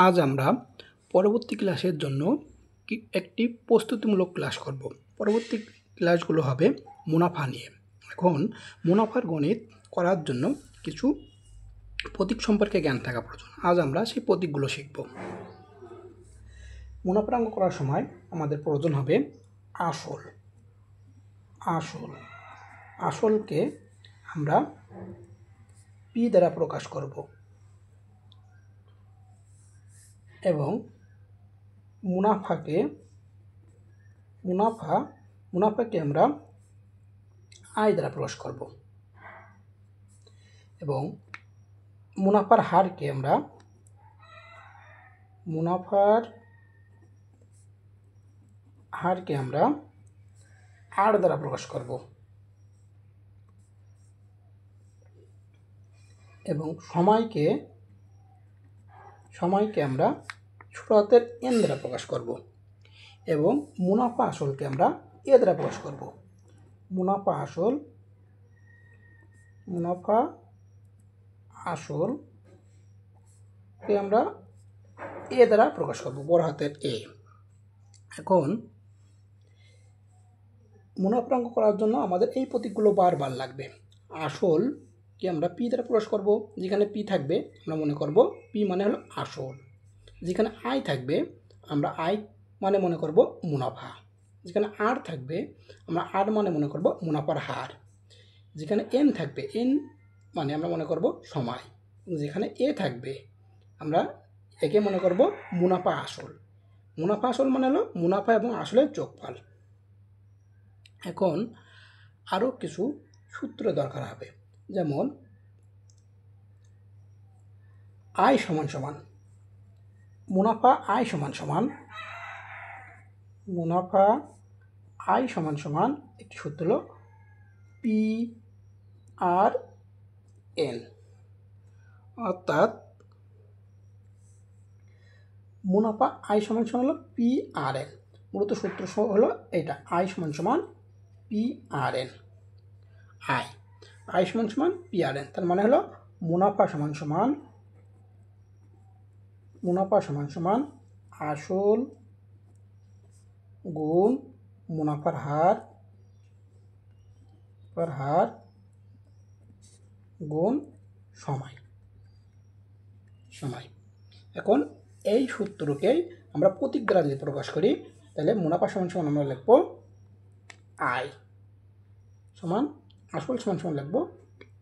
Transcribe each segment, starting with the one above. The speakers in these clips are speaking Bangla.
আজ আমরা পরবর্তী ক্লাসের জন্য একটি প্রস্তুতিমূলক ক্লাস করব। পরবর্তী ক্লাসগুলো হবে মুনাফা নিয়ে। এখন মুনাফার গণিত করার জন্য কিছু প্রতীক সম্পর্কে জ্ঞান থাকা প্রয়োজন। আজ আমরা সেই প্রতীকগুলো শিখব। মুনাফার অঙ্ক করার সময় আমাদের প্রয়োজন হবে আসল। আসলকে আমরা পি দ্বারা প্রকাশ করব এবং মুনাফাকে আমরা আয় দ্বারা প্রকাশ করব এবং মুনাফার হারকে আমরা আর দ্বারা প্রকাশ করব এবং সময়কে আমরা ছোট হাতের এন দ্বারা প্রকাশ করব এবং মুনাফা আসলকে আমরা এ দ্বারা প্রকাশ করব। মুনাফা আসলকে আমরা এ দ্বারা প্রকাশ করব, বড় হাতের এ। এখন মুনাফা অঙ্ক করার জন্য আমাদের এই প্রতীকগুলো বারবার লাগবে। আসলকে আমরা পি দ্বারা প্রকাশ করব, যেখানে পি থাকবে আমরা মনে করব পি মানে হলো আসল। যেখানে আই থাকবে আমরা আই মানে মনে করব মুনাফা। যেখানে আর থাকবে আমরা আর মানে মনে করব মুনাফার হার। যেখানে এন থাকবে এন মানে আমরা মনে করব সময়। যেখানে এ থাকবে আমরা একে মনে করব মুনাফা আসল। মুনাফা আসল মানে হলো মুনাফা এবং আসলের যোগফল। এখন আরও কিছু সূত্র দরকার হবে, যেমন আয় সমান সমান মুনাফা আয় সমান সমান একটি সূত্র হলো পি আর এন, অর্থাৎ মুনাফা আয় সমান সমান হলো পি আর এন। মূলত সূত্র হলো এটা, আয় সমান সমান পি আর এন। আয় সমান সমান পি আর এন, তার মানে হলো মুনাফা সমান সমান আসল গুণ মুনাফার হার গুণ সময়। এখন এই সূত্রকেই আমরা প্রতীক দ্বারা যদি প্রকাশ করি, তাহলে মুনাফা সমান সমান আমরা লিখব আয় সমান আসল সমান লিখব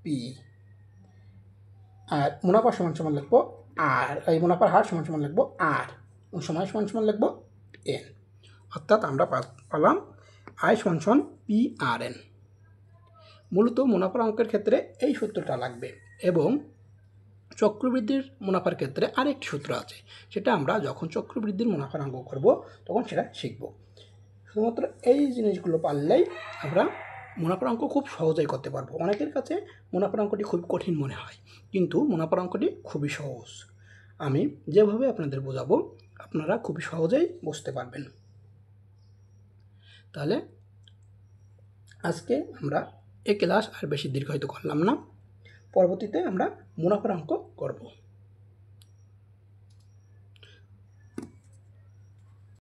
পি, আর মুনাফা সমান লিখব আর, এই মুনাফার হার সমান লিখব আর, সময় সমান লিখব এন। অর্থাৎ আমরা পালাম আয় সমান পি আর এন। মূলত মুনাফার অঙ্কের ক্ষেত্রে এই সূত্রটা লাগবে এবং চক্রবৃদ্ধির মুনাফার ক্ষেত্রে আরেকটি সূত্র আছে, সেটা আমরা যখন চক্রবৃদ্ধির মুনাফার অঙ্ক করব তখন সেটা শিখব। শুধুমাত্র এই জিনিসগুলো পারলেই আমরা মুনাফার অঙ্ক খুব সহজেই করতে পারবো। অনেকের কাছে মুনাফার অঙ্কটি খুব কঠিন মনে হয়, কিন্তু মুনাফার অঙ্কটি খুবই সহজ। আমি যেভাবে আপনাদের বোঝাবো আপনারা খুবই সহজেই বুঝতে পারবেন। তাহলে আজকে আমরা এই ক্লাস আর বেশি দীর্ঘায়িত করলাম না, পরবর্তীতে আমরা মুনাফার অঙ্ক করব।